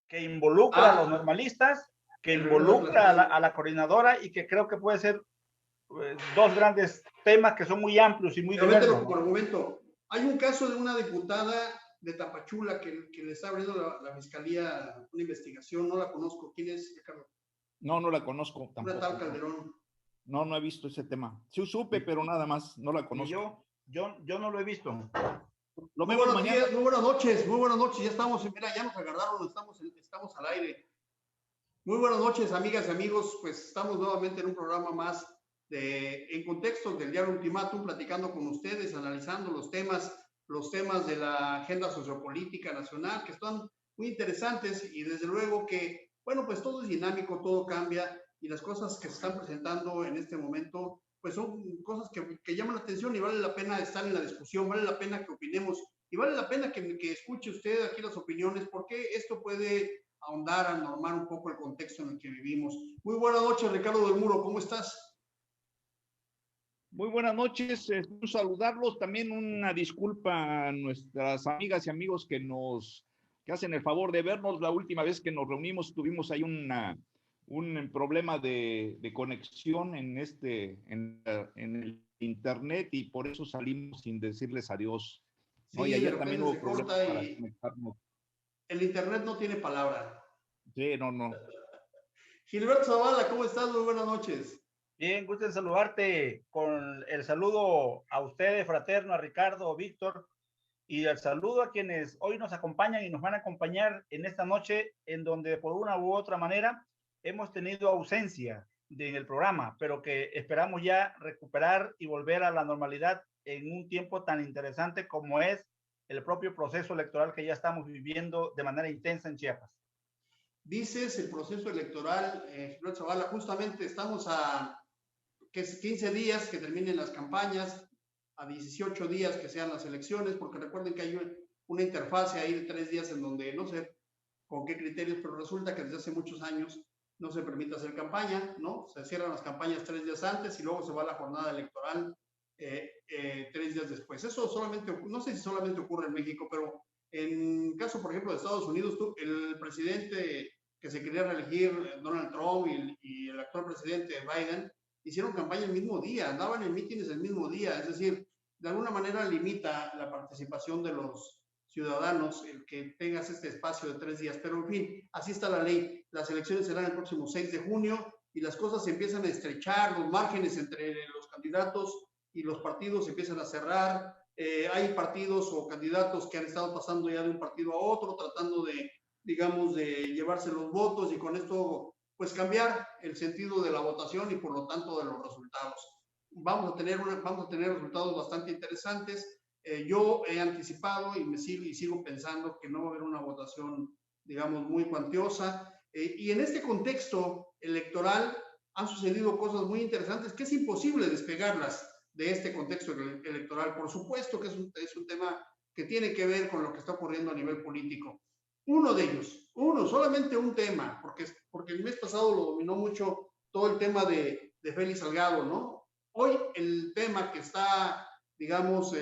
Que involucra a los normalistas, que involucra a la coordinadora y que creo que puede ser dos grandes temas que son muy amplios y muy diversos. Por argumento. Hay un caso de una diputada de Tapachula que le está abriendo la fiscalía una investigación. No la conozco. ¿Quién es, Ricardo? No la conozco tampoco. Una tal Calderón. No he visto ese tema. Sí supe, pero nada más, no la conozco. Yo no lo he visto. Lo vemos mañana. Muy buenas noches. Ya estamos, mira, ya nos agarraron, estamos al aire. Muy buenas noches, amigas y amigos. Pues estamos nuevamente en un programa más en contexto del diario Ultimátum, platicando con ustedes, analizando los temas de la agenda sociopolítica nacional, que están muy interesantes y desde luego que, bueno, pues todo es dinámico, todo cambia y las cosas que se están presentando en este momento, pues son cosas que llaman la atención y vale la pena estar en la discusión, vale la pena que opinemos y vale la pena que escuche usted aquí las opiniones, porque esto puede ahondar, anormar un poco el contexto en el que vivimos. Muy buenas noches, Ricardo del Muro, ¿cómo estás? Muy buenas noches, saludarlos, también una disculpa a nuestras amigas y amigos que hacen el favor de vernos. La última vez que nos reunimos tuvimos ahí un problema de conexión en el internet y por eso salimos sin decirles adiós. Sí, ¿no? Y ayer también hubo problemas para conectarnos. El internet no tiene palabra. Sí, no. Gilberto Zavala, ¿cómo estás? Muy buenas noches. Bien, gusto en saludarte con el saludo a ustedes, fraterno, a Ricardo, Víctor, y el saludo a quienes hoy nos acompañan y nos van a acompañar en esta noche, en donde por una u otra manera hemos tenido ausencia en el programa, pero que esperamos ya recuperar y volver a la normalidad en un tiempo tan interesante como es el propio proceso electoral que ya estamos viviendo de manera intensa en Chiapas. Dices el proceso electoral, Gilberto Zavala, justamente estamos a 15 días que terminen las campañas, a 18 días que sean las elecciones, porque recuerden que hay una interfase ahí de 3 días en donde no sé con qué criterios, pero resulta que desde hace muchos años no se permite hacer campaña, ¿no? Se cierran las campañas 3 días antes y luego se va a la jornada electoral 3 días después. Eso solamente, no sé si solamente ocurre en México, pero en caso, por ejemplo, de Estados Unidos, el presidente que se quería reelegir, Donald Trump, y el actual presidente Biden, hicieron campaña el mismo día, andaban en mítines el mismo día, es decir, de alguna manera limita la participación de los ciudadanos el que tengas este espacio de 3 días, pero en fin, así está la ley. Las elecciones serán el próximo 6 de junio y las cosas se empiezan a estrechar, los márgenes entre los candidatos y los partidos se empiezan a cerrar. Hay partidos o candidatos que han estado pasando ya de un partido a otro, tratando de, digamos, de llevarse los votos y con esto, pues, cambiar el sentido de la votación y por lo tanto de los resultados. Vamos a tener resultados bastante interesantes. Yo he anticipado y sigo pensando que no va a haber una votación, digamos, muy cuantiosa. Y en este contexto electoral han sucedido cosas muy interesantes que es imposible despegarlas de este contexto electoral. Por supuesto que es un tema que tiene que ver con lo que está ocurriendo a nivel político. Uno de ellos, solamente un tema, porque el mes pasado lo dominó mucho todo el tema de Félix Salgado, ¿no? Hoy el tema que está, digamos,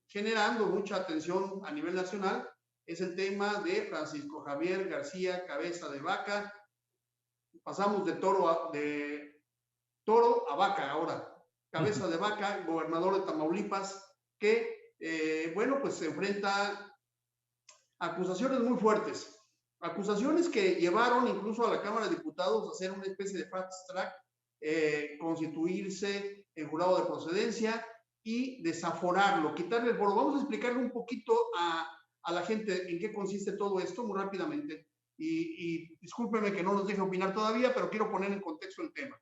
generando mucha atención a nivel nacional es el tema de Francisco Javier García Cabeza de Vaca. Pasamos de toro a vaca ahora. Cabeza de Vaca, gobernador de Tamaulipas, que, bueno, pues se enfrenta a acusaciones muy fuertes. Acusaciones que llevaron incluso a la Cámara de Diputados a hacer una especie de fast track, constituirse en jurado de procedencia y desaforarlo, quitarle el foro. Vamos a explicarle un poquito a la gente en qué consiste todo esto muy rápidamente. Y discúlpenme que no nos deje opinar todavía, pero quiero poner en contexto el tema.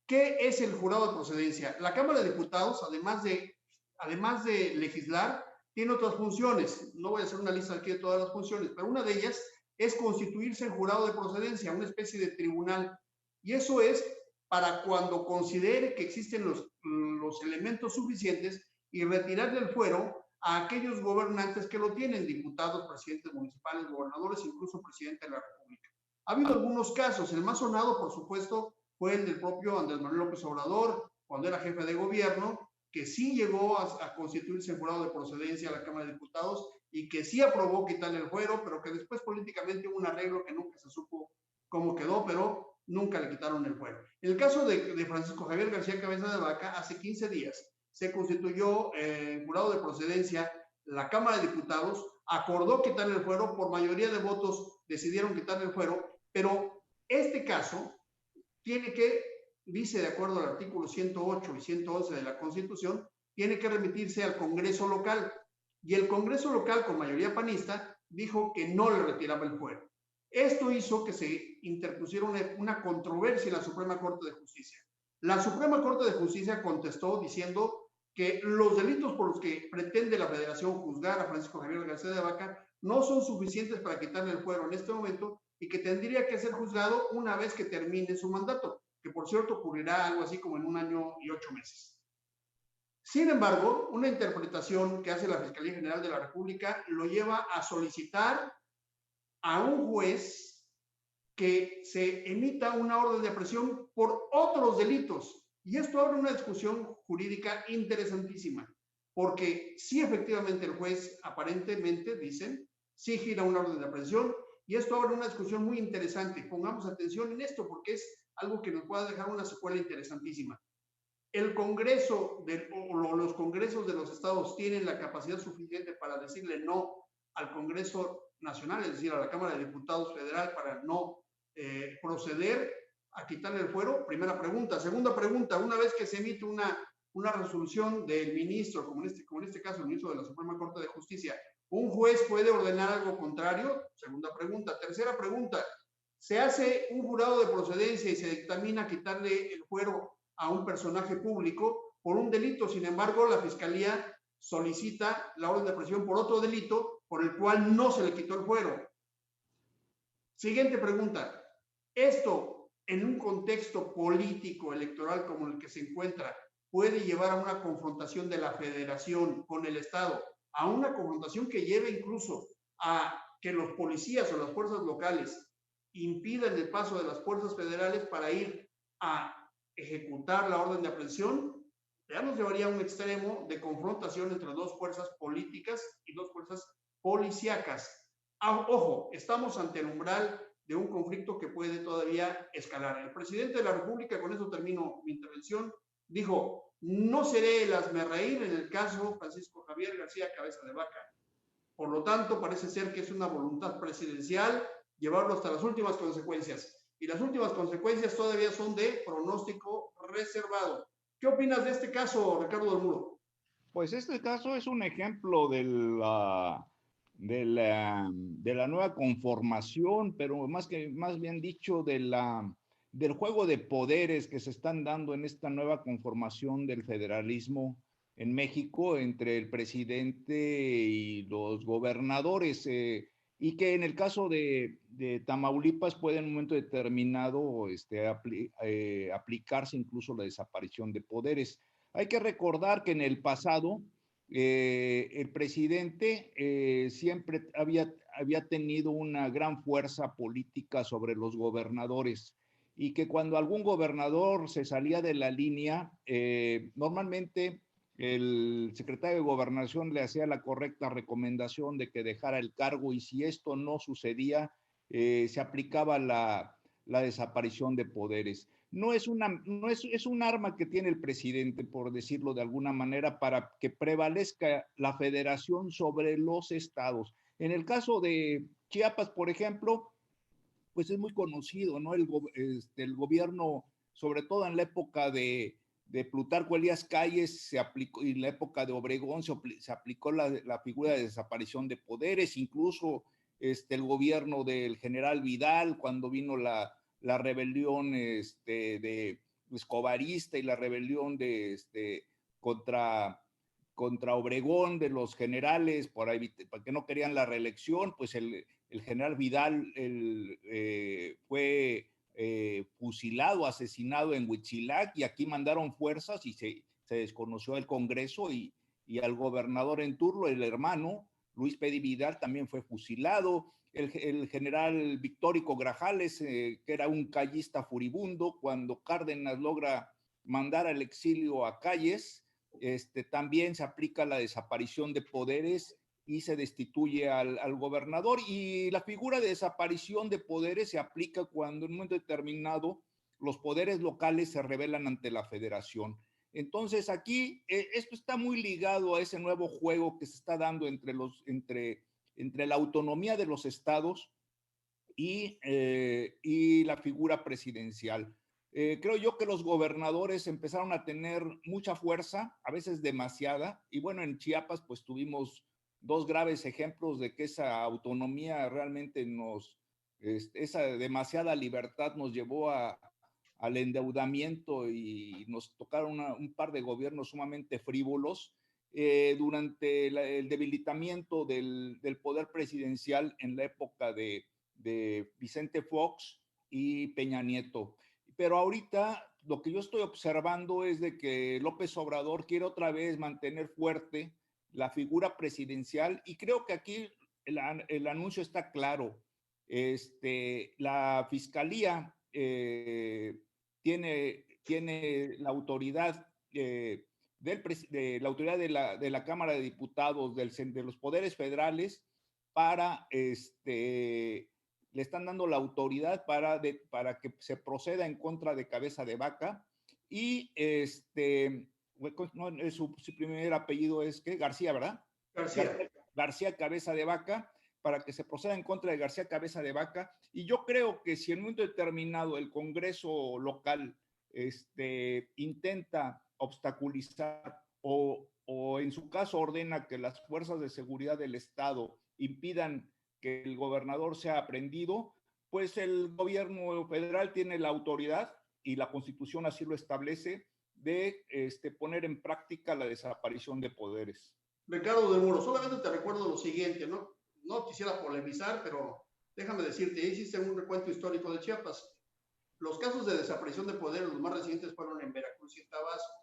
¿Qué es el jurado de procedencia? La Cámara de Diputados, además de legislar, tiene otras funciones. No voy a hacer una lista aquí de todas las funciones, pero una de ellas es constituirse en jurado de procedencia, una especie de tribunal. Y eso es para cuando considere que existen los elementos suficientes y retirarle el fuero a aquellos gobernantes que lo tienen, diputados, presidentes municipales, gobernadores, incluso presidente de la República. Ha habido algunos casos, el más sonado, por supuesto, fue el del propio Andrés Manuel López Obrador, cuando era jefe de gobierno, que sí llegó a constituirse en jurado de procedencia a la Cámara de Diputados y que sí aprobó quitarle el fuero, pero que después políticamente hubo un arreglo que nunca se supo cómo quedó, pero nunca le quitaron el fuero. En el caso de Francisco Javier García Cabeza de Vaca, hace 15 días se constituyó en jurado de procedencia la Cámara de Diputados, acordó quitarle el fuero, por mayoría de votos decidieron quitarle el fuero, pero este caso tiene que, dice de acuerdo al artículo 108 y 111 de la Constitución, tiene que remitirse al Congreso local. Y el Congreso local, con mayoría panista, dijo que no le retiraba el fuero. Esto hizo que se interpusiera una controversia en la Suprema Corte de Justicia. La Suprema Corte de Justicia contestó diciendo que los delitos por los que pretende la Federación juzgar a Francisco Javier García de Vaca no son suficientes para quitarle el fuero en este momento y que tendría que ser juzgado una vez que termine su mandato, que por cierto ocurrirá algo así como en 1 año y 8 meses. Sin embargo, una interpretación que hace la Fiscalía General de la República lo lleva a solicitar a un juez que se emita una orden de aprehensión por otros delitos. Y esto abre una discusión jurídica interesantísima, porque sí, efectivamente, el juez aparentemente, dicen, sí gira una orden de aprehensión, y esto abre una discusión muy interesante. Pongamos atención en esto, porque es algo que nos puede dejar una secuela interesantísima. El Congreso, o los congresos de los estados tienen la capacidad suficiente para decirle no al Congreso Nacional, es decir, a la Cámara de Diputados Federal, para no proceder a quitarle el fuero. Primera pregunta. Segunda pregunta, una vez que se emite una resolución del ministro, como en este caso el ministro de la Suprema Corte de Justicia, ¿un juez puede ordenar algo contrario? Segunda pregunta. Tercera pregunta, ¿se hace un jurado de procedencia y se dictamina quitarle el fuero a un personaje público por un delito? Sin embargo, la Fiscalía solicita la orden de aprehensión por otro delito por el cual no se le quitó el fuero. Siguiente pregunta. Esto, en un contexto político electoral como el que se encuentra, puede llevar a una confrontación de la Federación con el Estado, a una confrontación que lleve incluso a que los policías o las fuerzas locales impidan el paso de las fuerzas federales para ir a ejecutar la orden de aprehensión. Ya nos llevaría a un extremo de confrontación entre dos fuerzas políticas y dos fuerzas policíacas. Ojo, estamos ante el umbral de un conflicto que puede todavía escalar. El presidente de la República, con eso termino mi intervención, dijo: no seré el hazmerreír en el caso Francisco Javier García Cabeza de Vaca. Por lo tanto, parece ser que es una voluntad presidencial llevarlo hasta las últimas consecuencias. Y las últimas consecuencias todavía son de pronóstico reservado. ¿Qué opinas de este caso, Ricardo del Muro? Pues este caso es un ejemplo de la nueva conformación, pero más bien dicho, del juego de poderes que se están dando en esta nueva conformación del federalismo en México entre el presidente y los gobernadores, y que en el caso de Tamaulipas puede en un momento determinado aplicarse incluso la desaparición de poderes. Hay que recordar que en el pasado el presidente siempre había tenido una gran fuerza política sobre los gobernadores, y que cuando algún gobernador se salía de la línea, normalmente el secretario de Gobernación le hacía la correcta recomendación de que dejara el cargo, y si esto no sucedía, se aplicaba la desaparición de poderes. Es un arma que tiene el presidente, por decirlo de alguna manera, para que prevalezca la federación sobre los estados. En el caso de Chiapas, por ejemplo, pues es muy conocido, ¿no? El gobierno, sobre todo en la época de Plutarco Elías Calles, se aplicó, y en la época de Obregón se aplicó la figura de desaparición de poderes. Incluso el gobierno del general Vidal, cuando vino la rebelión de escobarista y la rebelión contra Obregón de los generales porque no querían la reelección, pues el general Vidal fue fusilado, asesinado en Huitzilac, y aquí mandaron fuerzas y se desconoció el Congreso, y al gobernador en turno, el hermano Luis Pedi Vidal, también fue fusilado. El general Victórico Grajales, que era un callista furibundo, cuando Cárdenas logra mandar al exilio a Calles, también se aplica la desaparición de poderes y se destituye al gobernador. Y la figura de desaparición de poderes se aplica cuando en un momento determinado los poderes locales se rebelan ante la federación. Entonces aquí esto está muy ligado a ese nuevo juego que se está dando entre la autonomía de los estados y la figura presidencial. Creo yo que los gobernadores empezaron a tener mucha fuerza, a veces demasiada, y bueno, en Chiapas pues tuvimos dos graves ejemplos de que esa autonomía realmente esa demasiada libertad nos llevó al endeudamiento y nos tocaron un par de gobiernos sumamente frívolos durante el debilitamiento del poder presidencial en la época de Vicente Fox y Peña Nieto. Pero ahorita lo que yo estoy observando es de que López Obrador quiere otra vez mantener fuerte la figura presidencial y creo que aquí el anuncio está claro. La fiscalía tiene la autoridad de la autoridad de la Cámara de Diputados, de los poderes federales, para le están dando la autoridad para que se proceda en contra de Cabeza de Vaca y no, su primer apellido es ¿qué? García, ¿verdad? García Cabeza de Vaca, para que se proceda en contra de García Cabeza de Vaca. Y yo creo que si en un momento determinado el Congreso local intenta obstaculizar o en su caso ordena que las fuerzas de seguridad del Estado impidan que el gobernador sea aprehendido, pues el gobierno federal tiene la autoridad, y la Constitución así lo establece, de poner en práctica la desaparición de poderes. Ricardo del Muro, solamente te recuerdo lo siguiente, no quisiera polemizar, pero déjame decirte, hiciste un recuento histórico de Chiapas. Los casos de desaparición de poderes, los más recientes fueron en Veracruz y en Tabasco,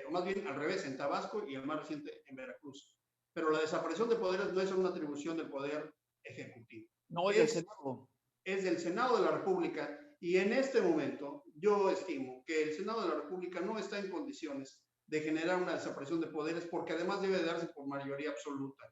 o más bien al revés, en Tabasco y el más reciente en Veracruz. Pero la desaparición de poderes no es una atribución del Poder Ejecutivo. No, es del Senado. Es del Senado de la República, y en este momento yo estimo que el Senado de la República no está en condiciones de generar una desaparición de poderes, porque además debe de darse por mayoría absoluta.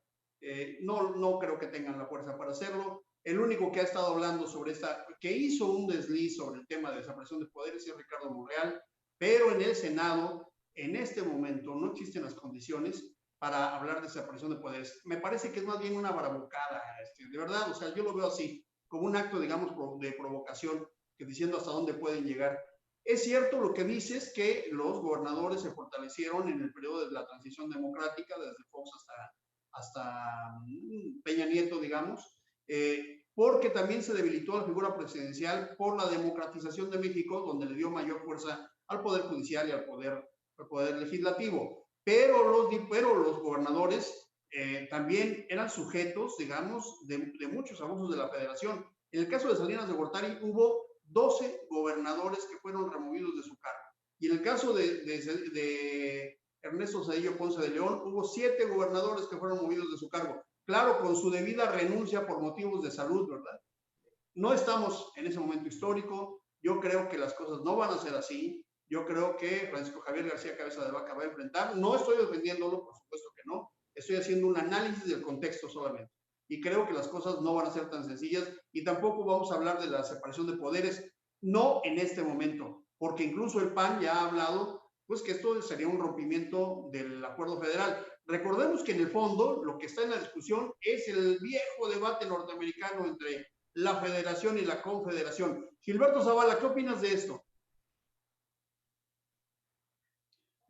No creo que tengan la fuerza para hacerlo. El único que ha estado hablando sobre que hizo un desliz sobre el tema de desaparición de poderes es Ricardo Monreal, pero en el Senado, en este momento, no existen las condiciones para hablar de desaparición de poderes. Me parece que es más bien una barabucada, de verdad, o sea, yo lo veo así, como un acto, digamos, de provocación, que diciendo hasta dónde pueden llegar. Es cierto lo que dices, que los gobernadores se fortalecieron en el periodo de la transición democrática, desde Fox hasta Peña Nieto, digamos, porque también se debilitó la figura presidencial por la democratización de México, donde le dio mayor fuerza al Poder Judicial y al Poder Legislativo. Pero los gobernadores también eran sujetos, digamos, de muchos abusos de la federación. En el caso de Salinas de Gortari hubo 12 gobernadores que fueron removidos de su cargo. Y en el caso de Ernesto Zedillo Ponce de León, hubo 7 gobernadores que fueron movidos de su cargo. Claro, con su debida renuncia por motivos de salud, ¿verdad? No estamos en ese momento histórico. Yo creo que las cosas no van a ser así. Yo creo que Francisco Javier García Cabeza de Vaca va a enfrentar. No estoy defendiéndolo, por supuesto que no. Estoy haciendo un análisis del contexto solamente. Y creo que las cosas no van a ser tan sencillas, y tampoco vamos a hablar de la separación de poderes, no en este momento, porque incluso el PAN ya ha hablado, pues, que esto sería un rompimiento del acuerdo federal. Recordemos que en el fondo lo que está en la discusión es el viejo debate norteamericano entre la federación y la confederación. Gilberto Zavala, ¿qué opinas de esto?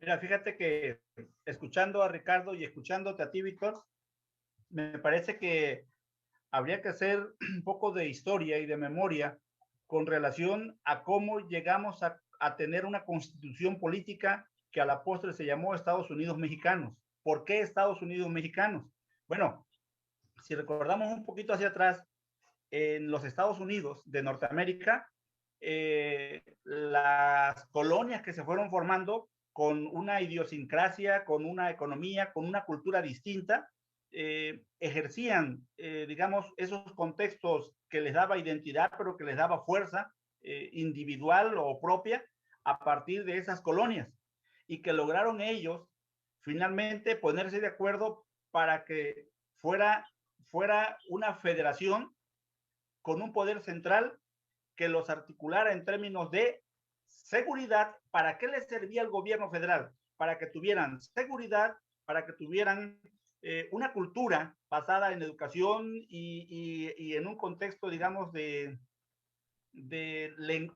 Mira, fíjate que escuchando a Ricardo y escuchándote a ti, Víctor, me parece que habría que hacer un poco de historia y de memoria con relación a cómo llegamos a tener una constitución política que a la postre se llamó Estados Unidos Mexicanos. ¿Por qué Estados Unidos Mexicanos? Bueno, si recordamos un poquito hacia atrás, en los Estados Unidos de Norteamérica, las colonias que se fueron formando con una idiosincrasia, con una economía, con una cultura distinta, ejercían, digamos, esos contextos que les daba identidad, pero que les daba fuerza individual o propia a partir de esas colonias. y que lograron ellos finalmente ponerse de acuerdo para que fuera una federación con un poder central que los articulara en términos de seguridad. ¿Para qué les servía el gobierno federal? Para que tuvieran seguridad, para que tuvieran una cultura basada en educación y en un contexto, digamos,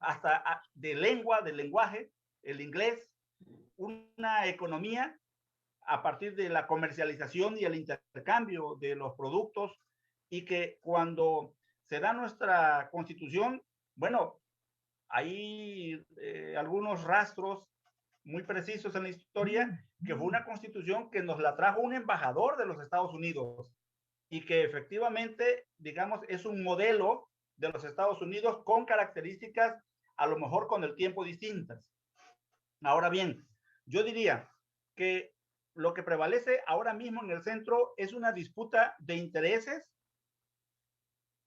hasta de lengua, del lenguaje, el inglés, una economía a partir de la comercialización y el intercambio de los productos, y que cuando se da nuestra constitución, bueno, hay algunos rastros muy precisos en la historia, que fue una constitución que nos la trajo un embajador de los Estados Unidos y que efectivamente, digamos, es un modelo de los Estados Unidos con características a lo mejor con el tiempo distintas. Ahora bien, yo diría que lo que prevalece ahora mismo en el centro es una disputa de intereses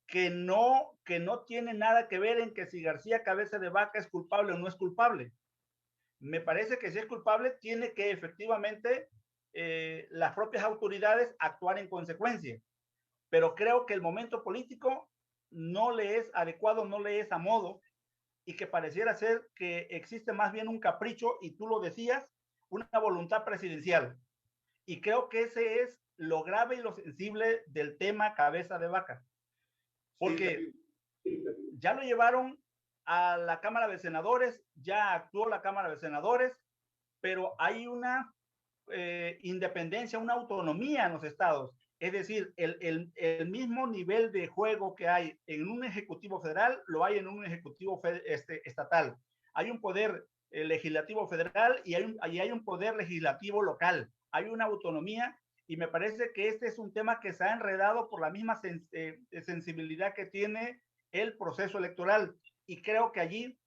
que no tiene nada que ver en que si García Cabeza de Vaca es culpable o no es culpable. Me parece que si es culpable, tiene que efectivamente las propias autoridades actuar en consecuencia. Pero creo que el momento político no le es adecuado, no le es a modo, y que pareciera ser que existe más bien un capricho, y tú lo decías, una voluntad presidencial. Y creo que ese es lo grave y lo sensible del tema Cabeza de Vaca. Porque ya lo llevaron a la Cámara de Senadores, ya actuó la Cámara de Senadores, pero hay una independencia, una autonomía en los estados. Es decir, el mismo nivel de juego que hay en un ejecutivo federal, lo hay en un ejecutivo estatal. Hay un poder legislativo federal y hay un poder legislativo local. Hay una autonomía, y me parece que este es un tema que se ha enredado por la misma sensibilidad que tiene el proceso electoral. Y creo que allí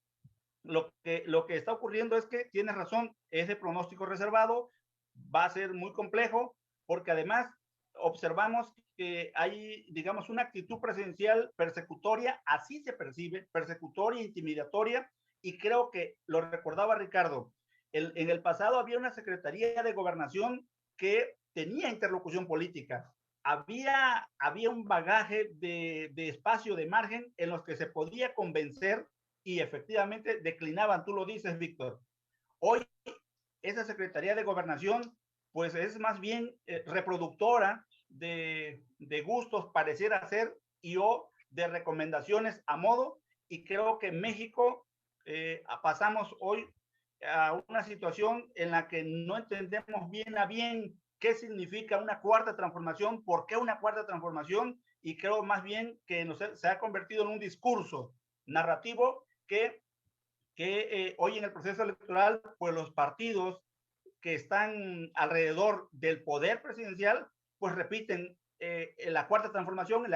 lo que está ocurriendo es que tienes razón, es de pronóstico reservado, va a ser muy complejo, porque además observamos que hay, digamos, una actitud presidencial persecutoria, así se percibe, persecutoria, intimidatoria, y creo que lo recordaba Ricardo, en el pasado había una Secretaría de Gobernación que tenía interlocución política, había un bagaje de espacio, de margen, en los que se podía convencer, y efectivamente declinaban, tú lo dices, Víctor. Hoy esa Secretaría de Gobernación pues es más bien reproductora de gustos, pareciera ser, y o de recomendaciones a modo, y creo que en México pasamos hoy a una situación en la que no entendemos bien a bien qué significa una cuarta transformación, por qué una cuarta transformación, y creo más bien que se ha convertido en un discurso narrativo que hoy en el proceso electoral, pues los partidos que están alrededor del poder presidencial, pues repiten la cuarta transformación,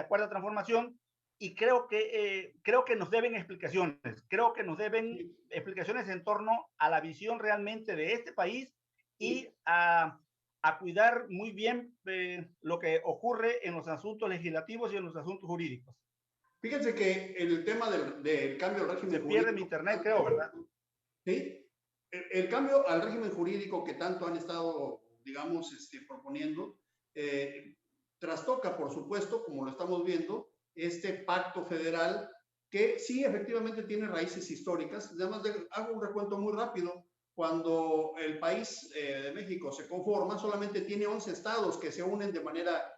y creo que nos deben explicaciones, explicaciones en torno a la visión realmente de este país, y a cuidar muy bien lo que ocurre en los asuntos legislativos y en los asuntos jurídicos. Fíjense que el tema del cambio al régimen jurídico... Se pierde mi internet, creo, ¿verdad? Sí. El cambio al régimen jurídico que tanto han estado, digamos, proponiendo, trastoca, por supuesto, como lo estamos viendo, este pacto federal que sí, efectivamente, tiene raíces históricas. Además, hago un recuento muy rápido. Cuando el país de México se conforma, solamente tiene 11 estados que se unen de manera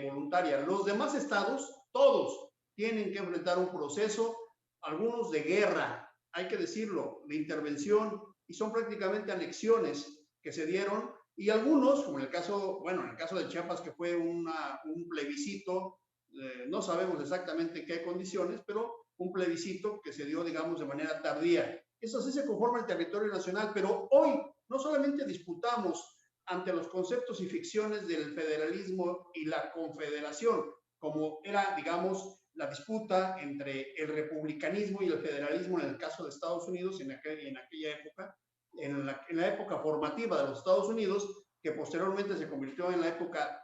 voluntaria. Los demás estados, todos, tienen que enfrentar un proceso, algunos de guerra, hay que decirlo, de intervención, y son prácticamente anexiones que se dieron, y algunos, como en el caso de Chiapas, que fue un plebiscito, no sabemos exactamente qué condiciones, pero un plebiscito que se dio, digamos, de manera tardía. Eso sí se conforma el territorio nacional, pero hoy no solamente disputamos ante los conceptos y ficciones del federalismo y la confederación, como era, digamos, la disputa entre el republicanismo y el federalismo en el caso de Estados Unidos en aquella época, en la época formativa de los Estados Unidos, que posteriormente se convirtió en la época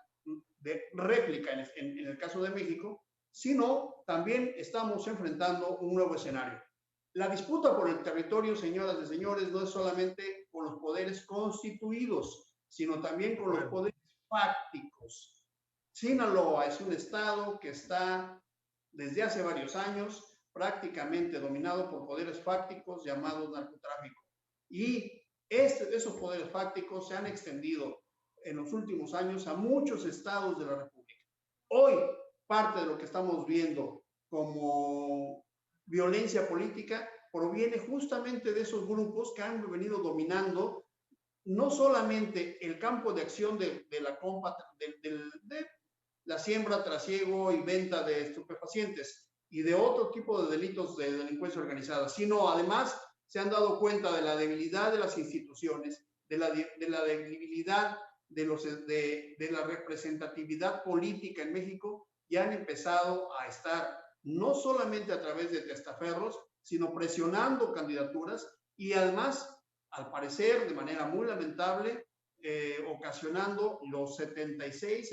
de réplica en el caso de México, sino también estamos enfrentando un nuevo escenario. La disputa por el territorio, señoras y señores, no es solamente con los poderes constituidos, sino también con los poderes fácticos. Sinaloa es un estado que está desde hace varios años prácticamente dominado por poderes fácticos llamados narcotráfico. Y esos poderes fácticos se han extendido en los últimos años a muchos estados de la República. Hoy, parte de lo que estamos viendo como violencia política proviene justamente de esos grupos que han venido dominando no solamente el campo de acción de la siembra, trasiego y venta de estupefacientes y de otro tipo de delitos de delincuencia organizada, sino además se han dado cuenta de la debilidad de las instituciones, de la debilidad de la representatividad política en México, y han empezado a estar no solamente a través de testaferros, sino presionando candidaturas y además, al parecer, de manera muy lamentable, ocasionando los 76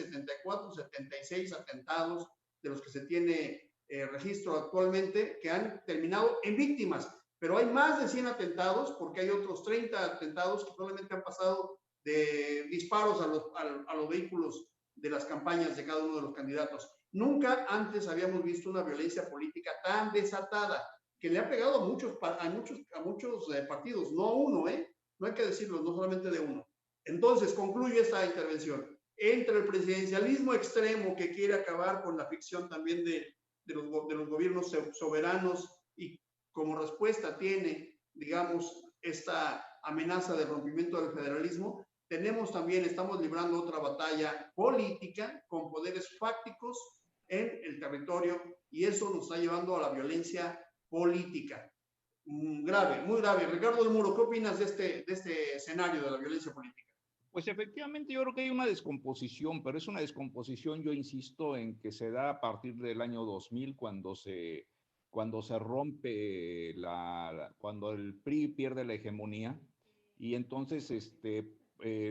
atentados de los que se tiene registro actualmente, que han terminado en víctimas. Pero hay más de 100 atentados, porque hay otros 30 atentados que probablemente han pasado de disparos a los vehículos de las campañas de cada uno de los candidatos. Nunca antes habíamos visto una violencia política tan desatada, que le ha pegado a muchos partidos, no a uno, no hay que decirlo, no solamente de uno. Entonces, concluye esta intervención. Entre el presidencialismo extremo que quiere acabar con la ficción también de los gobiernos soberanos, y como respuesta tiene, digamos, esta amenaza de rompimiento del federalismo, estamos librando otra batalla política con poderes fácticos en el territorio, y eso nos está llevando a la violencia política. Grave, muy grave. Ricardo del Muro, ¿qué opinas de este escenario de la violencia política? Pues efectivamente yo creo que hay una descomposición, pero es una descomposición, yo insisto, en que se da a partir del año 2000, cuando se rompe cuando el PRI pierde la hegemonía, y entonces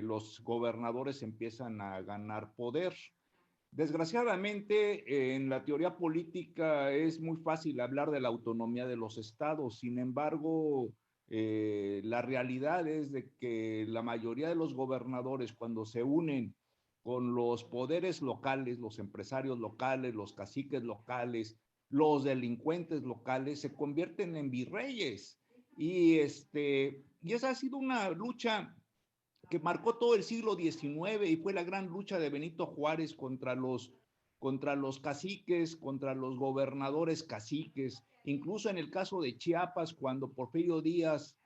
los gobernadores empiezan a ganar poder. Desgraciadamente, en la teoría política es muy fácil hablar de la autonomía de los estados. Sin embargo, la realidad es de que la mayoría de los gobernadores, cuando se unen con los poderes locales, los empresarios locales, los caciques locales, los delincuentes locales, se convierten en virreyes. Y esa ha sido una lucha que marcó todo el siglo XIX, y fue la gran lucha de Benito Juárez contra los caciques, contra los gobernadores caciques. Incluso en el caso de Chiapas, cuando Porfirio Díaz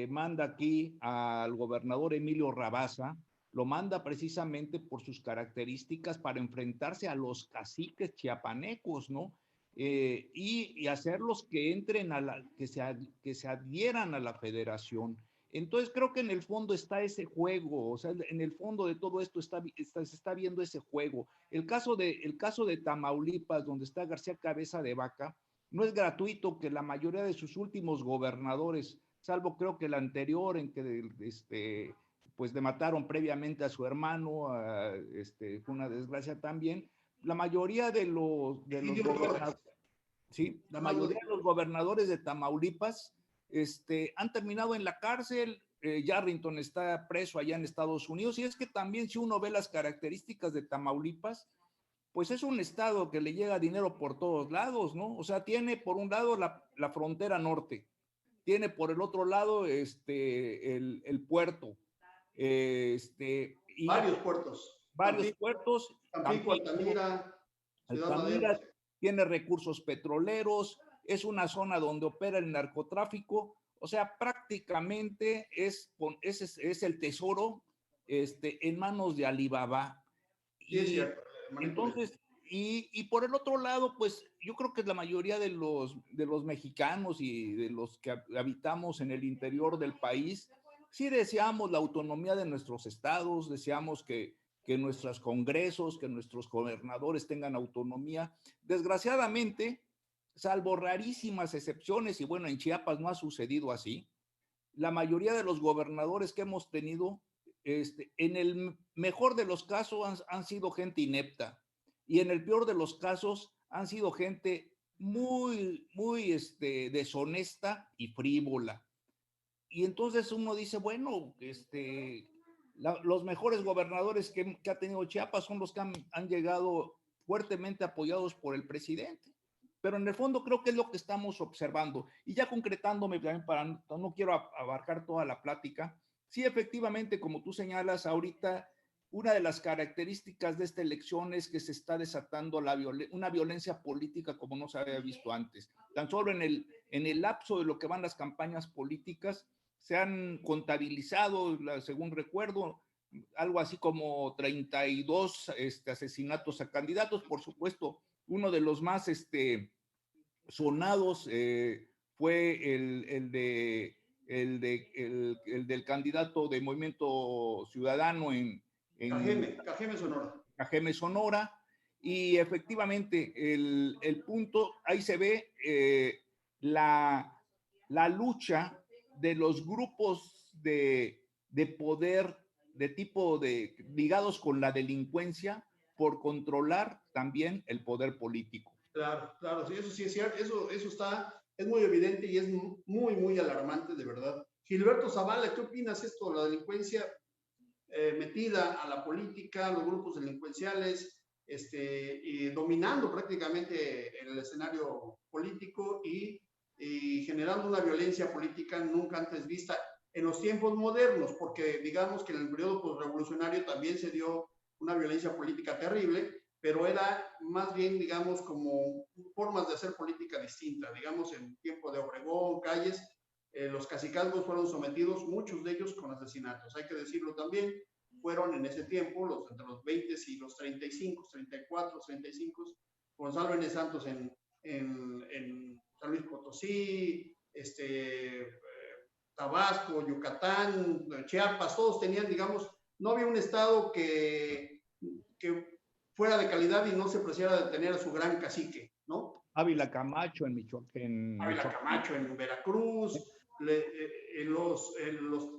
manda aquí al gobernador Emilio Rabasa, lo manda precisamente por sus características para enfrentarse a los caciques chiapanecos, ¿no? Y hacerlos que entren que se adhieran a la federación. Entonces creo que en el fondo está ese juego, o sea, en el fondo de todo esto se está viendo ese juego. El caso de Tamaulipas, donde está García Cabeza de Vaca, no es gratuito que la mayoría de sus últimos gobernadores, salvo creo que el anterior, en que pues le mataron previamente a su hermano, fue una desgracia también, la mayoría de los gobernadores, ¿sí? La mayoría de los gobernadores de Tamaulipas han terminado en la cárcel. Yarrington está preso allá en Estados Unidos, y es que también, si uno ve las características de Tamaulipas, pues es un estado que le llega dinero por todos lados, ¿no? O sea, tiene por un lado la frontera norte, tiene por el otro lado el puerto, y varios puertos. Tampico, Altamira tiene recursos petroleros, es una zona donde opera el narcotráfico. O sea, prácticamente es el tesoro en manos de Alibaba. Sí, es cierto. Entonces, y por el otro lado, pues yo creo que la mayoría de los mexicanos y de los que habitamos en el interior del país, sí deseamos la autonomía de nuestros estados, deseamos que nuestros congresos, que nuestros gobernadores tengan autonomía. Desgraciadamente, salvo rarísimas excepciones, y bueno, en Chiapas no ha sucedido así, la mayoría de los gobernadores que hemos tenido, en el mejor de los casos han sido gente inepta, y en el peor de los casos han sido gente muy, muy deshonesta y frívola. y entonces uno dice, bueno, los mejores gobernadores que ha tenido Chiapas son los que han llegado fuertemente apoyados por el presidente. Pero en el fondo creo que es lo que estamos observando. Y ya concretándome también, no quiero abarcar toda la plática, sí, efectivamente, como tú señalas ahorita, una de las características de esta elección es que se está desatando una violencia política como no se había visto antes. Tan solo en el lapso de lo que van las campañas políticas, se han contabilizado, según recuerdo, algo así como 32 asesinatos a candidatos. Por supuesto, uno de los más sonados fue el del candidato de Movimiento Ciudadano en Cajeme, Sonora. Cajeme, Sonora, y efectivamente el punto, ahí se ve la lucha de los grupos de poder de tipo ligados con la delincuencia por controlar también el poder político. Claro, claro, sí, eso sí es cierto, eso es muy evidente y es muy, muy alarmante, de verdad. Gilberto Zavala, ¿qué opinas esto de la delincuencia metida a la política, a los grupos delincuenciales, y dominando prácticamente el escenario político y generando una violencia política nunca antes vista en los tiempos modernos? Porque digamos que en el periodo postrevolucionario también se dio una violencia política terrible, pero era más bien, digamos, como formas de hacer política distinta. Digamos, en tiempo de Obregón, Calles, los cacicazgos fueron sometidos, muchos de ellos con asesinatos. Hay que decirlo también, fueron en ese tiempo, entre los 20 y los 35, 34, 35, Gonzalo N. Santos en San Luis Potosí, Tabasco, Yucatán, Chiapas, todos tenían, digamos, no había un estado que fuera de calidad y no se preciara de tener a su gran cacique, ¿no? Ávila Camacho en Michoacán. Ávila Camacho en Veracruz,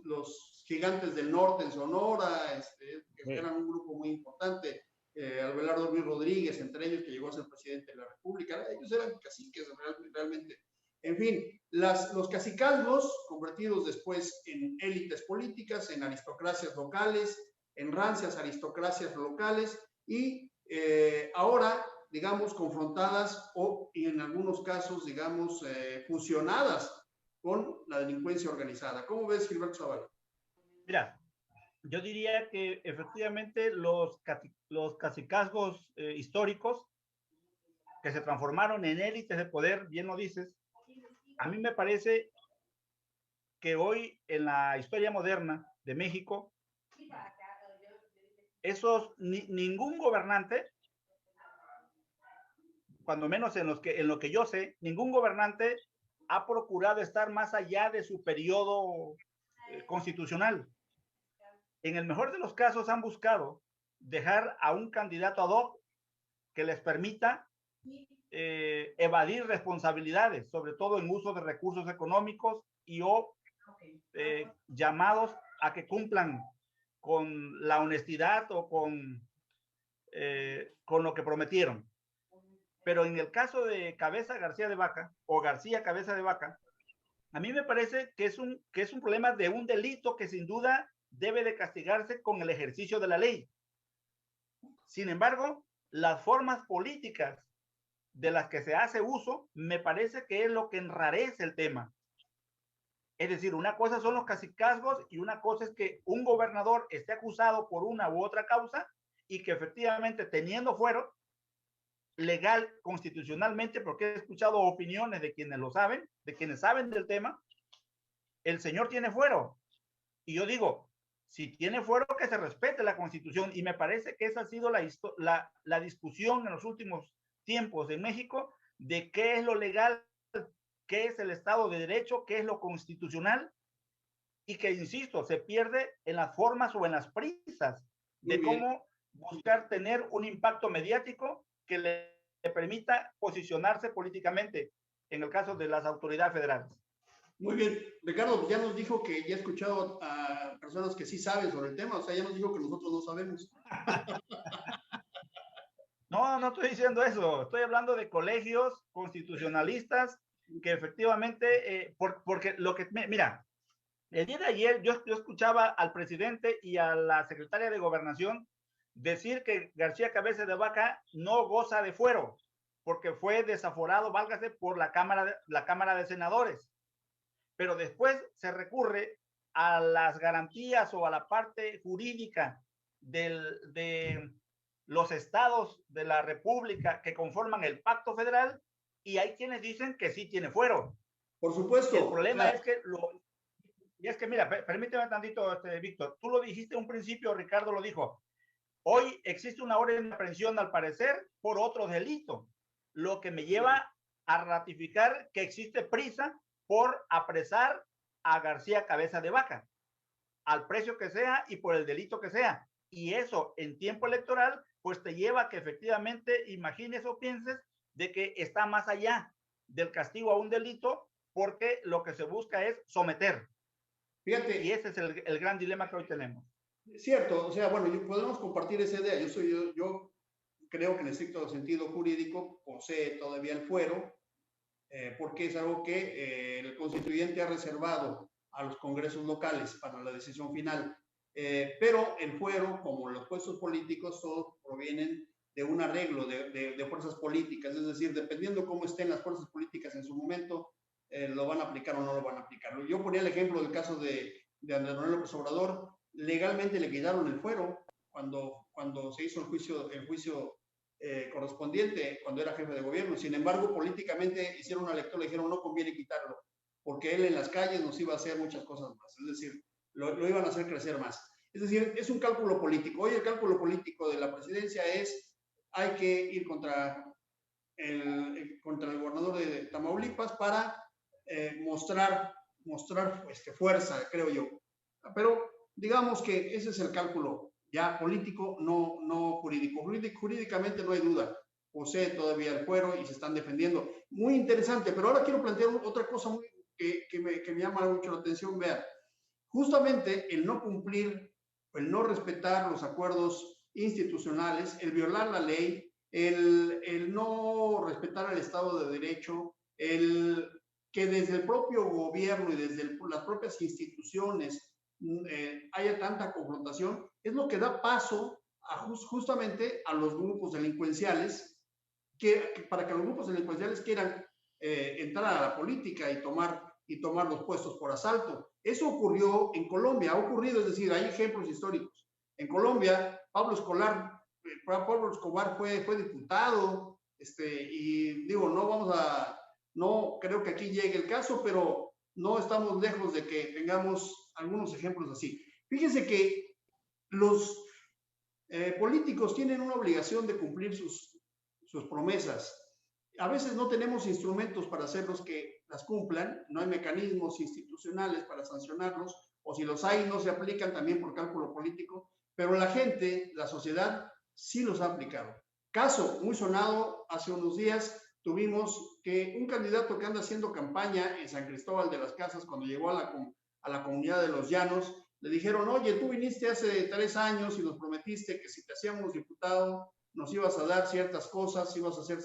los gigantes del norte en Sonora, que eran un grupo muy importante, Abelardo Ruiz Rodríguez, entre ellos, que llegó a ser presidente de la República. Ellos eran caciques realmente. En fin, los cacicazgos convertidos después en élites políticas, en aristocracias locales, en rancias aristocracias locales, y ahora, digamos, confrontadas y en algunos casos, digamos, fusionadas con la delincuencia organizada. ¿Cómo ves, Gilberto Zavala? Mira, yo diría que efectivamente los cacicazgos históricos que se transformaron en élites de poder, bien lo dices, a mí me parece que hoy en la historia moderna de México, ningún gobernante, cuando menos en lo que yo sé, ningún gobernante ha procurado estar más allá de su periodo constitucional. En el mejor de los casos han buscado dejar a un candidato ad hoc que les permita evadir responsabilidades, sobre todo en uso de recursos económicos llamados a que cumplan con la honestidad o con lo que prometieron. Pero en el caso de Cabeza García de Vaca o García Cabeza de Vaca, a mí me parece que es un problema de un delito que sin duda debe de castigarse con el ejercicio de la ley. Sin embargo, las formas políticas de las que se hace uso, me parece que es lo que enrarece el tema. Es decir, una cosa son los cacicazgos y una cosa es que un gobernador esté acusado por una u otra causa y que efectivamente teniendo fuero legal, constitucionalmente, porque he escuchado opiniones de quienes lo saben, de quienes saben del tema, el señor tiene fuero. Y yo digo, si tiene fuero, que se respete la Constitución. Y me parece que esa ha sido la discusión en los últimos tiempos en México de qué es lo legal, qué es el Estado de Derecho, qué es lo constitucional, y que, insisto, se pierde en las formas o en las prisas de cómo buscar tener un impacto mediático que le permita posicionarse políticamente en el caso de las autoridades federales. Muy bien, Ricardo, ya nos dijo que ya ha escuchado a personas que sí saben sobre el tema, o sea, ya nos dijo que nosotros no sabemos. No estoy diciendo eso, estoy hablando de colegios constitucionalistas que efectivamente, porque lo que, mira, El día de ayer yo escuchaba al presidente y a la secretaria de Gobernación decir que García Cabeza de Vaca no goza de fuero, porque fue desaforado, válgase, por la Cámara de Senadores. Pero después se recurre a las garantías o a la parte jurídica de los estados de la República que conforman el Pacto Federal, y hay quienes dicen que sí tiene fuero. Por supuesto. El problema es que mira, permíteme tantito, Víctor, tú lo dijiste en un principio, Ricardo lo dijo, hoy existe una orden de aprehensión al parecer por otro delito, lo que me lleva a ratificar que existe prisa por apresar a García Cabeza de Vaca, al precio que sea y por el delito que sea. Y eso en tiempo electoral, pues te lleva a que efectivamente imagines o pienses de que está más allá del castigo a un delito, porque lo que se busca es someter. Fíjate. Y ese es el gran dilema que hoy tenemos. Cierto, o sea, bueno, podemos compartir esa idea. Yo creo que en estricto sentido jurídico posee todavía el fuero, porque es algo que el constituyente ha reservado a los congresos locales para la decisión final. Pero el fuero, como los puestos políticos, todos provienen de un arreglo de fuerzas políticas, es decir, dependiendo cómo estén las fuerzas políticas en su momento, lo van a aplicar o no lo van a aplicar. Yo ponía el ejemplo del caso de Andrés Manuel López Obrador. Legalmente le quitaron el fuero cuando se hizo el juicio correspondiente, cuando era jefe de gobierno. Sin embargo, políticamente hicieron una lectura y dijeron no conviene quitarlo, porque él en las calles nos iba a hacer muchas cosas más, es decir, lo iban a hacer crecer más. Es decir, es un cálculo político. Hoy el cálculo político de la presidencia es, hay que ir contra el gobernador de Tamaulipas para mostrar fuerza, creo yo. Pero digamos que ese es el cálculo ya político, no jurídico. Jurídicamente no hay duda, posee todavía el fuero y se están defendiendo. Muy interesante, pero ahora quiero plantear otra cosa que me llama mucho la atención. Vean, justamente el no cumplir, el no respetar los acuerdos institucionales, el violar la ley, el no respetar el Estado de Derecho, el que desde el propio gobierno y desde las propias instituciones haya tanta confrontación, es lo que da paso justamente a los grupos delincuenciales, para que los grupos delincuenciales quieran entrar a la política y tomar los puestos por asalto. Eso ocurrió en Colombia, ha ocurrido, es decir, hay ejemplos históricos. En Colombia, Pablo Escobar fue diputado, y digo, no creo que aquí llegue el caso, pero no estamos lejos de que tengamos algunos ejemplos así. Fíjense que los políticos tienen una obligación de cumplir sus promesas. A veces no tenemos instrumentos para hacerlos que las cumplan, no hay mecanismos institucionales para sancionarlos, o si los hay, no se aplican también por cálculo político, pero la gente, la sociedad, sí los ha aplicado. Caso muy sonado, hace unos días tuvimos que un candidato que anda haciendo campaña en San Cristóbal de las Casas, cuando llegó a la comunidad de Los Llanos, le dijeron, oye, tú viniste hace 3 años y nos prometiste que si te hacíamos diputado nos ibas a dar ciertas cosas, ibas a hacer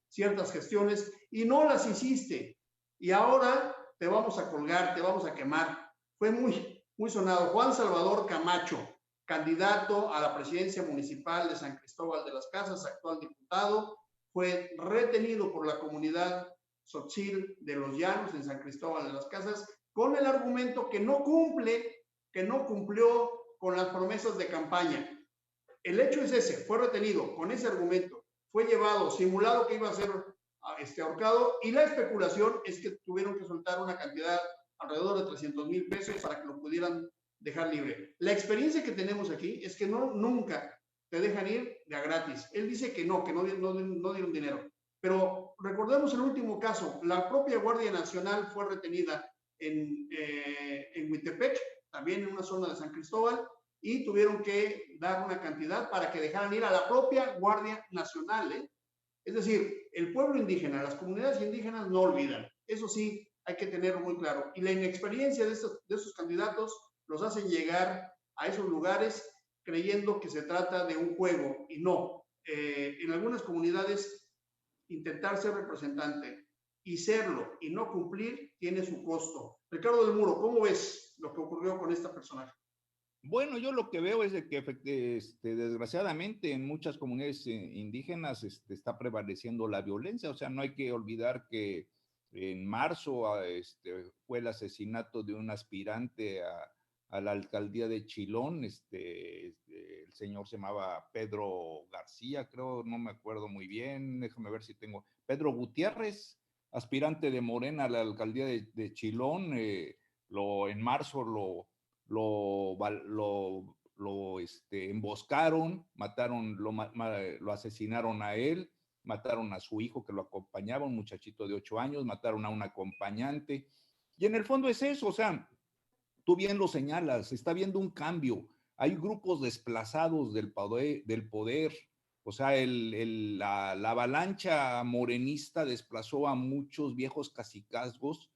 ciertas gestiones y no las hiciste. Y ahora te vamos a colgar, te vamos a quemar. Fue muy, muy sonado. Juan Salvador Camacho, candidato a la presidencia municipal de San Cristóbal de las Casas, actual diputado, fue retenido por la comunidad tzotzil de Los Llanos en San Cristóbal de las Casas con el argumento que no cumplió con las promesas de campaña. El hecho es ese, fue retenido con ese argumento, fue llevado, simulado que iba a ser ahorcado, y la especulación es que tuvieron que soltar una cantidad alrededor de 300,000 pesos para que lo pudieran dejar libre. La experiencia que tenemos aquí es que nunca te dejan ir de a gratis. Él dice que no dieron dinero. Pero recordemos el último caso, la propia Guardia Nacional fue retenida en Huitepec, también en una zona de San Cristóbal, y tuvieron que dar una cantidad para que dejaran ir a la propia Guardia Nacional. Es decir, el pueblo indígena, las comunidades indígenas no olvidan. Eso sí, hay que tenerlo muy claro. Y la inexperiencia de esos candidatos los hacen llegar a esos lugares creyendo que se trata de un juego, y no. En algunas comunidades, intentar ser representante y serlo y no cumplir tiene su costo. Ricardo del Muro, ¿cómo ves lo que ocurrió con esta personaje? Bueno, yo lo que veo es de que desgraciadamente en muchas comunidades indígenas está prevaleciendo la violencia. O sea, no hay que olvidar que en marzo fue el asesinato de un aspirante a la alcaldía de Chilón. El señor se llamaba Pedro García, creo, no me acuerdo muy bien. Déjame ver si tengo. Pedro Gutiérrez, aspirante de Morena a la alcaldía de Chilón. En marzo lo emboscaron, mataron, lo asesinaron a él, mataron a su hijo que lo acompañaba, un muchachito de 8 años, mataron a un acompañante. Y en el fondo es eso, o sea, tú bien lo señalas, está habiendo un cambio. Hay grupos desplazados del poder. O sea, la avalancha morenista desplazó a muchos viejos cacicazgos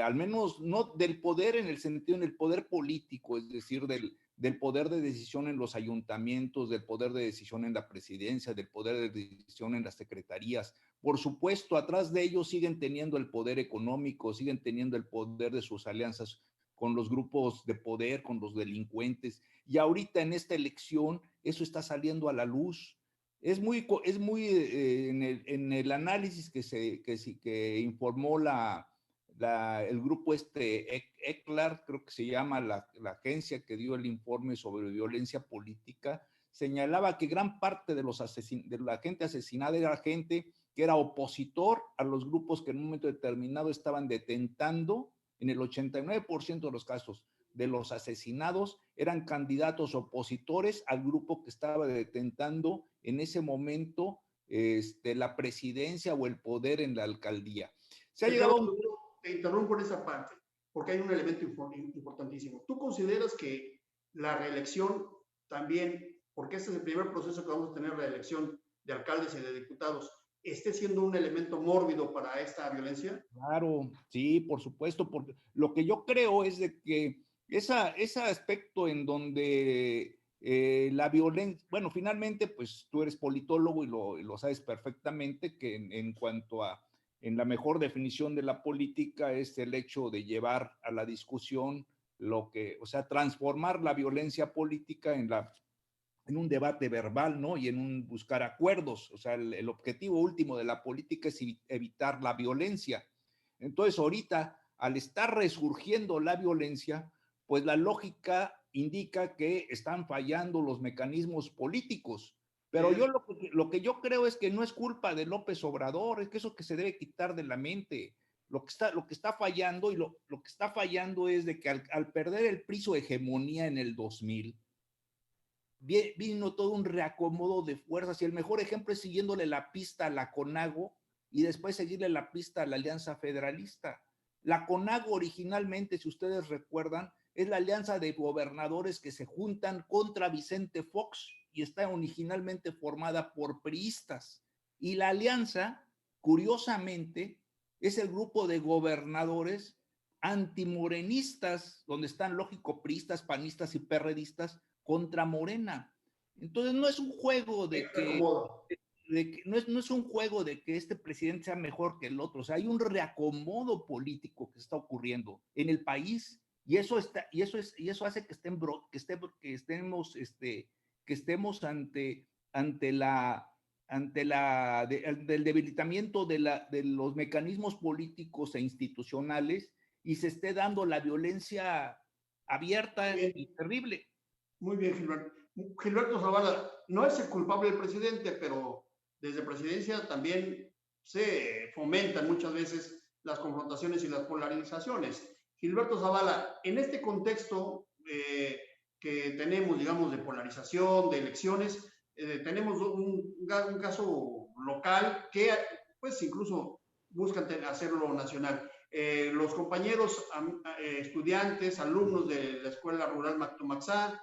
al menos no del poder en el sentido, en el poder político, es decir, del poder de decisión en los ayuntamientos, del poder de decisión en la presidencia, del poder de decisión en las secretarías. Por supuesto, atrás de ellos siguen teniendo el poder económico, siguen teniendo el poder de sus alianzas con los grupos de poder, con los delincuentes. Y ahorita en esta elección eso está saliendo a la luz. Es muy en el análisis que informó el grupo ECLAR, creo que se llama la agencia que dio el informe sobre violencia política, señalaba que gran parte de la gente asesinada era gente que era opositor a los grupos que en un momento determinado estaban detentando. En el 89% de los casos de los asesinados eran candidatos opositores al grupo que estaba detentando en ese momento la presidencia o el poder en la alcaldía. Se ha llegado a un... Te interrumpo en esa parte, porque hay un elemento importantísimo. ¿Tú consideras que la reelección también, porque este es el primer proceso que vamos a tener, reelección de alcaldes y de diputados, esté siendo un elemento mórbido para esta violencia? Claro, sí, por supuesto, porque lo que yo creo es de que ese aspecto en donde la violencia, bueno, finalmente, pues tú eres politólogo y lo sabes perfectamente, que en cuanto a en la mejor definición de la política es el hecho de llevar a la discusión o sea, transformar la violencia política en un debate verbal, ¿no? Y en un buscar acuerdos. O sea, el objetivo último de la política es evitar la violencia. Entonces, ahorita, al estar resurgiendo la violencia, pues la lógica indica que están fallando los mecanismos políticos. Pero yo lo que yo creo es que no es culpa de López Obrador, es que eso que se debe quitar de la mente. Lo que está fallando lo que está fallando es de que al perder el PRI su hegemonía en el 2000, vino todo un reacomodo de fuerzas y el mejor ejemplo es siguiéndole la pista a la CONAGO y después seguirle la pista a la Alianza Federalista. La CONAGO originalmente, si ustedes recuerdan, es la alianza de gobernadores que se juntan contra Vicente Fox y está originalmente formada por priistas. Y la alianza, curiosamente, es el grupo de gobernadores antimorenistas, donde están, lógico, priistas, panistas y perredistas, contra Morena. Entonces no es un juego de que no es un juego de que este presidente sea mejor que el otro. O sea, hay un reacomodo político que está ocurriendo en el país y eso hace que estemos ante el debilitamiento de los mecanismos políticos e institucionales y se esté dando la violencia abierta y terrible. Muy bien, Gilberto. Gilberto Zavala, no es el culpable del presidente, pero desde presidencia también se fomentan muchas veces las confrontaciones y las polarizaciones. Gilberto Zavala, en este contexto que tenemos, digamos, de polarización, de elecciones, tenemos un caso local que, pues, incluso buscan hacerlo nacional. Los compañeros estudiantes, alumnos de la Escuela Rural Mactomaxá,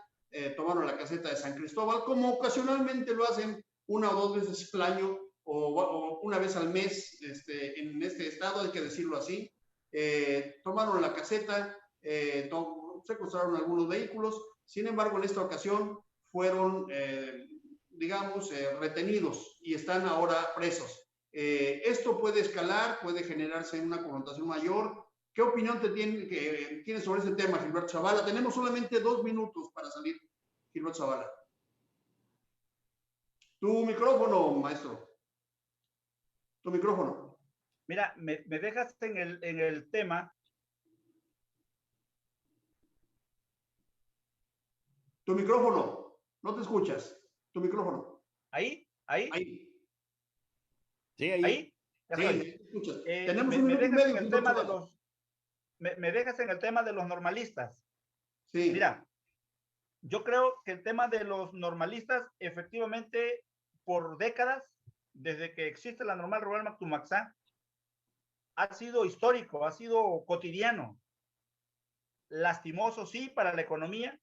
tomaron la caseta de San Cristóbal, como ocasionalmente lo hacen una o dos veces al año o una vez al mes en este estado, hay que decirlo así. Tomaron la caseta, secuestraron algunos vehículos, sin embargo, en esta ocasión fueron, digamos, retenidos y están ahora presos. Esto puede escalar, puede generarse una confrontación mayor. ¿Qué opinión tienes sobre ese tema, Gilberto Zavala? Tenemos solamente 2 minutos para salir, Gilberto Zavala. Tu micrófono, maestro. Tu micrófono. Mira, me dejas en el tema. Tu micrófono. No te escuchas. Tu micrófono. Ahí. Sí, ahí. Ahí. Ya sí, te escuchas. Tenemos me dejas en el tema de los. Me dejas en el tema de los normalistas. Sí. Mira, yo creo que el tema de los normalistas, efectivamente, por décadas, desde que existe la normal rural Mactumaxá, ha sido histórico, ha sido cotidiano. Lastimoso sí para la economía,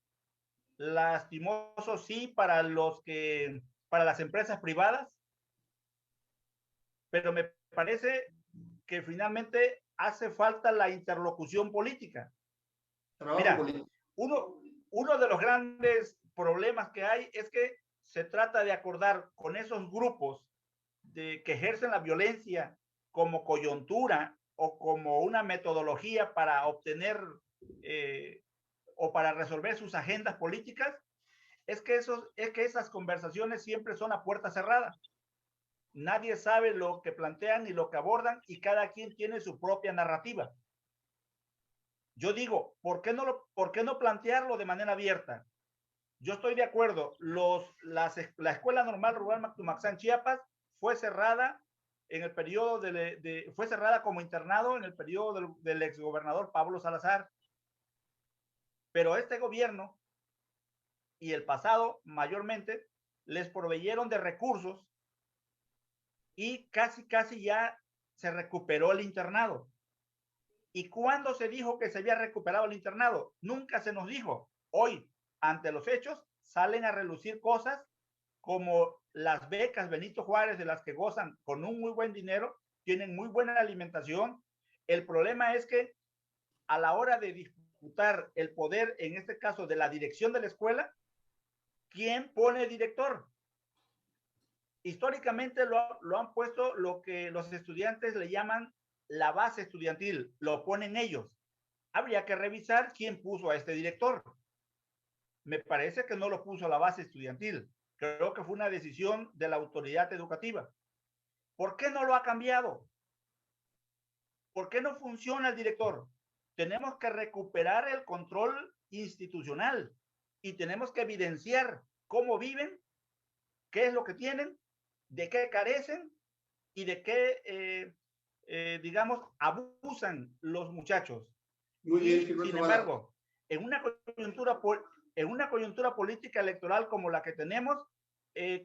lastimoso sí para las empresas privadas, pero me parece que finalmente hace falta la interlocución política. Mira, uno de los grandes problemas que hay es que se trata de acordar con esos grupos que ejercen la violencia como coyuntura o como una metodología para obtener o para resolver sus agendas políticas, es que esas conversaciones siempre son a puerta cerrada. Nadie sabe lo que plantean ni lo que abordan y cada quien tiene su propia narrativa. Yo digo, ¿por qué no plantearlo de manera abierta? Yo estoy de acuerdo. La Escuela Normal Rural Mactumaxá en Chiapas fue cerrada en el periodo fue cerrada como internado en el periodo del exgobernador Pablo Salazar. Pero este gobierno y el pasado mayormente les proveyeron de recursos y casi ya se recuperó el internado. ¿Y cuándo se dijo que se había recuperado el internado? Nunca se nos dijo. Hoy, ante los hechos, salen a relucir cosas como las becas Benito Juárez, de las que gozan con un muy buen dinero, tienen muy buena alimentación. El problema es que a la hora de disputar el poder, en este caso de la dirección de la escuela, ¿quién pone director? Históricamente lo han puesto lo que los estudiantes le llaman la base estudiantil, lo ponen ellos. Habría que revisar quién puso a este director. Me parece que no lo puso la base estudiantil. Creo que fue una decisión de la autoridad educativa. ¿Por qué no lo ha cambiado? ¿Por qué no funciona el director? Tenemos que recuperar el control institucional y tenemos que evidenciar cómo viven, qué es lo que tienen, de qué carecen y de qué, digamos, abusan los muchachos. Muy bien, sin embargo, en una coyuntura política electoral como la que tenemos,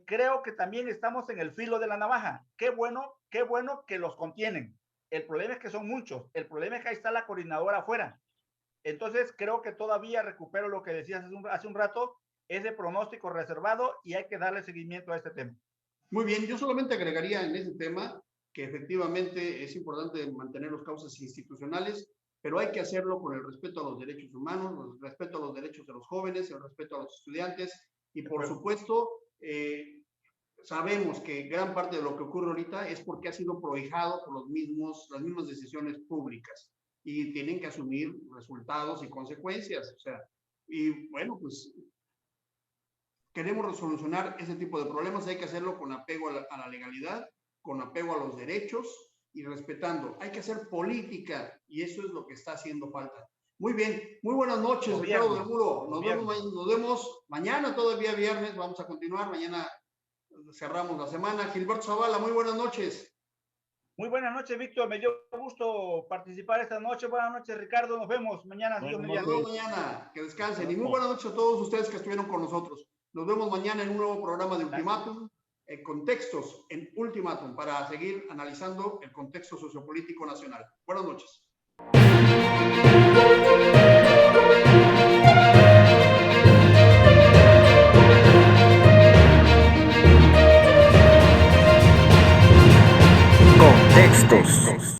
creo que también estamos en el filo de la navaja. Qué bueno que los contienen. El problema es que son muchos. El problema es que ahí está la coordinadora afuera. Entonces, creo que todavía recupero lo que decías hace un rato, es de pronóstico reservado y hay que darle seguimiento a este tema. Muy bien, yo solamente agregaría en ese tema que efectivamente es importante mantener los cauces institucionales, pero hay que hacerlo con el respeto a los derechos humanos, el respeto a los derechos de los jóvenes, el respeto a los estudiantes y por supuesto sabemos que gran parte de lo que ocurre ahorita es porque ha sido prohijado por las mismas decisiones públicas y tienen que asumir resultados y consecuencias, o sea, y bueno, pues queremos resolucionar ese tipo de problemas, hay que hacerlo con apego a la legalidad, con apego a los derechos y respetando. Hay que hacer política y eso es lo que está haciendo falta. Muy bien, muy buenas noches, Ricardo del Muro. Nos vemos mañana, todavía viernes, vamos a continuar, mañana cerramos la semana. Gilberto Zavala, muy buenas noches. Muy buenas noches, Víctor. Me dio gusto participar esta noche. Buenas noches, Ricardo. Nos vemos mañana. Nos vemos mañana. Que descansen. Y muy buenas noches a todos ustedes que estuvieron con nosotros. Nos vemos mañana en un nuevo programa de Ultimátum, Contextos en Ultimátum, para seguir analizando el contexto sociopolítico nacional. Buenas noches. Contextos.